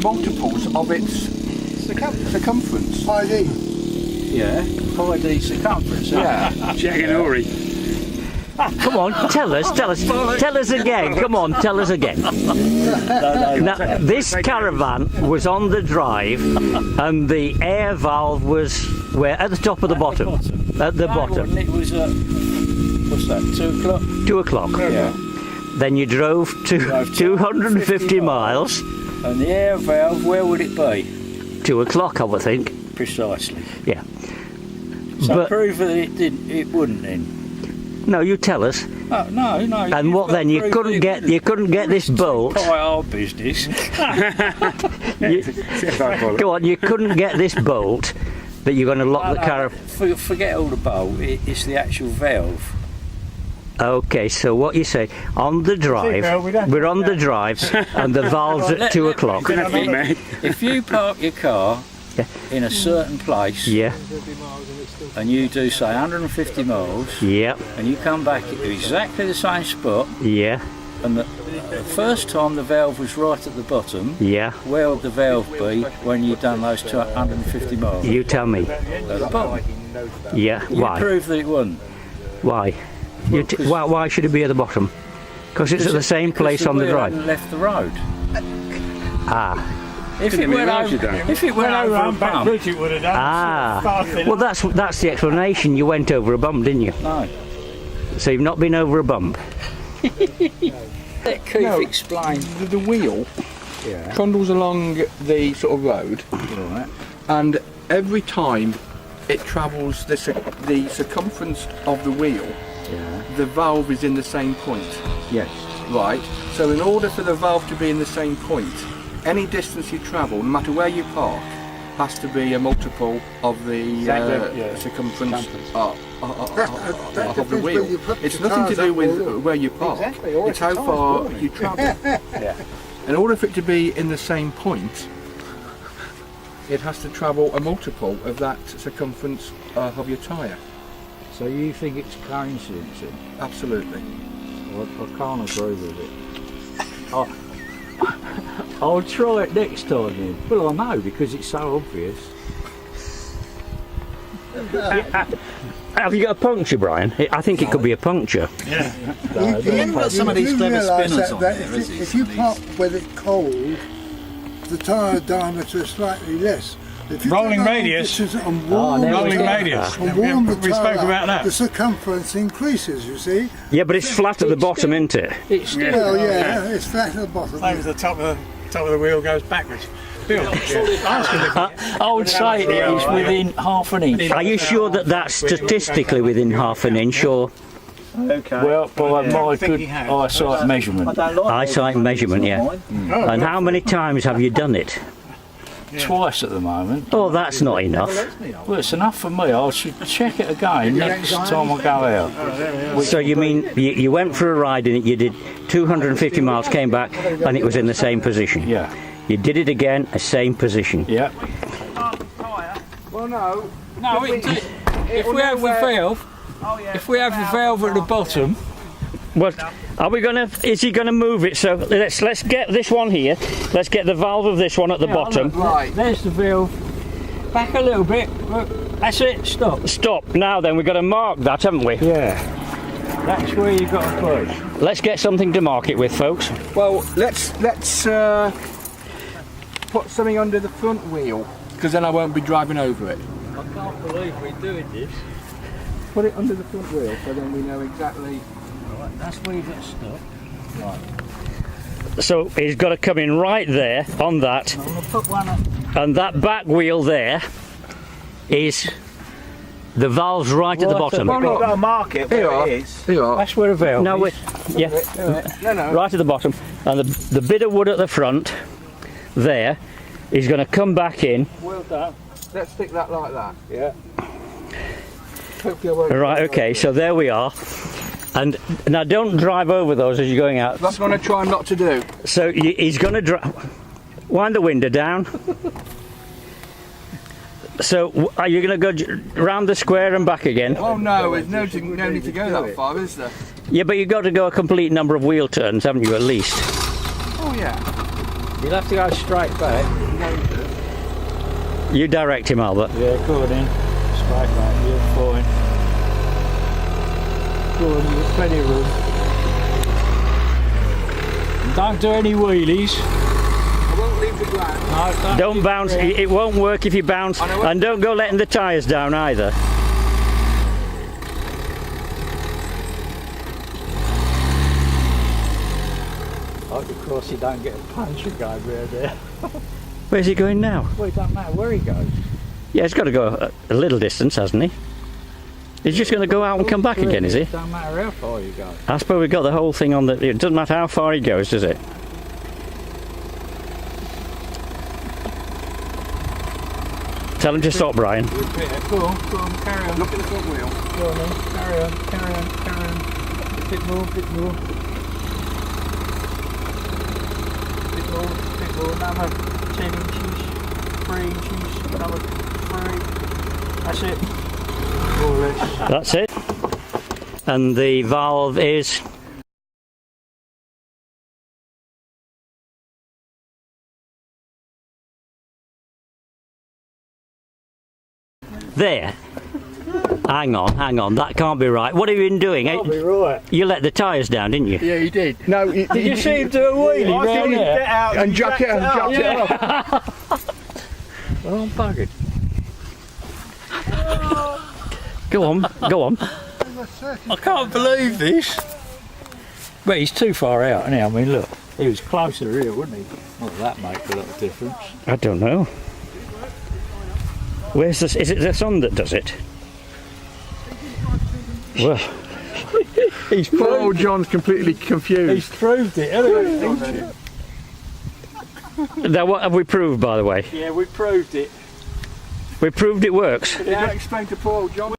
multiples of its circumference. Pi d. Yeah, pi d circumference. Yeah. Jaganori. Come on, tell us again. Come on, tell us again. Now, this Caravan was on the drive, and the air valve was where? At the top of the bottom. At the bottom. It was at, what's that, 2 o'clock? 2 o'clock. Yeah. Then you drove to 250 miles. And the air valve, where would it be? 2 o'clock, I would think. Precisely. Yeah. So But- prove that it wouldn't then. No, you tell us. Oh, no. And what then? You couldn't get this bolt. Quite our business. Go on, you couldn't get this bolt that you're going to lock the Caravan. Forget all the bolt. It's the actual valve. Okay, so what you say, on the drive, we're on the drive, and the valve's at 2 o'clock. If you park your car in a certain place, Yeah, and you do say 150 miles, yeah, and you come back at exactly the same spot, yeah, and the first time the valve was right at the bottom, yeah. where would the valve be when you've done those 250 miles? You tell me. At the bottom. Yeah, You why? prove that it wasn't. Why? Why should it be at the bottom? Because it's at the same place on the wheel drive. hadn't left the road. Ah, If it went over a bump, it would have done. ah. Well, that's the explanation. You went over a bump, didn't you? no. So you've not been over a bump. Let Keith explain. The wheel trundles along the sort of road, Right. and every time it travels the circumference of the wheel, the valve is in the same point. Yes. Right. So in order for the valve to be in the same point, any distance you travel, no matter where you park, has to be a multiple of the circumference of the wheel. It's nothing to do with where you park. It's how far you travel. In order for it to be in the same point, it has to travel a multiple of that circumference of your tyre. So you think it's coincidence then? Absolutely. I can't agree with it. I'll try it next time then. Well, I know because it's so obvious. Have you got a puncture, Brian? I think it could be a puncture. You haven't got some of these clever spinners on there, if you park with it cold, the tyre diameter is slightly less. If you Rolling go long radius. distance on warm Rolling tyre, radius. on warm We spoke tyre, about that. the circumference increases, you see. Yeah, but it's flat at the bottom, isn't it? It's still Well, yeah, it's flat at the bottom. Same as the top of the wheel goes backwards. Bill, I would say it's within half an inch. Are you sure that that's statistically within half an inch, or Well, by my good eyesight measurement. eyesight measurement? Yeah. And how many times have you done it? Twice at the moment. Oh, that's not enough. Well, it's enough for me. I should check it again next time I go out. So you mean you went for a ride in it, you did 250 miles, came back, and it was in the same position? Yeah. You did it again, the same position. Yeah. Well, no. No, if we have the valve, if we have the valve at the bottom, Well, are we gonna? Is he gonna move it? So let's get this one here. Let's get the valve of this one at the bottom. Right. there's the valve. Back a little bit. Look, that's it. Stop. Stop. Now then, we've got to mark that, haven't we? Yeah. That's where you got to push. Let's get something to mark it with, folks. Well, let's put something under the front wheel, because then I won't be driving over it. I can't believe we're doing this. Put it under the front wheel, so then we know exactly. Right, that's where you got to stop. Right. So he's got to come in right there on that, I'm going to put one up. and that back wheel there is the valve's right at the bottom. We've got to mark it where it is. Here you are. That's where the valve No, is. yeah, No. right at the bottom, and the bit of wood at the front there is going to come back in. Well done. Let's stick that like that. Yeah. Hopefully I won't. Right, okay, so there we are. And now don't drive over those as you're going out. That's what I'm going to try not to do. So he's going to wind the window down. So are you going to go round the square and back again? Oh no, there's no need to go that far, is there? Yeah, but you've got to go a complete number of wheel turns, haven't you, at least? Oh yeah. You'll have to go straight back. You direct him, Albert. Yeah, go on in. Straight back, you're fine. Go on, you've got plenty of room. And don't do any wheelies. I won't leave the ground. No, Don't bounce, it won't work if you bounce, and don't go letting the tyres down either. Of course, you don't get a punch going round there. Where's he going now? Well, it doesn't matter where he goes. Yeah, he's got to go a little distance, hasn't he? He's just going to go out and come back again, is he? It doesn't matter how far you go. I suppose we've got the whole thing on the... It doesn't matter how far he goes, does it? Tell him to stop, Brian. Go on, carry on. Look at the front wheel. Go on then, carry on. A bit more. Another 10 inches, 3 inches, another 3. That's it. More or less. That's it. And the valve is... There. Hang on, that can't be right. What have you been doing? Can't be right. You let the tyres down, didn't you? Yeah, he did. No, Did you see him do a wheelie round there? And jack it off. Well, I'm buggered. Go on. I can't believe this. But he's too far out now. I mean, look, he was closer here, wouldn't he? Well, that makes a lot of difference. I don't know. Where's this? Is it the son that does it? Well, Poor old John's completely confused. He's proved it, hasn't he? now what have we proved, by the way? Yeah, we proved it. We proved it works. Did you explain to poor old John?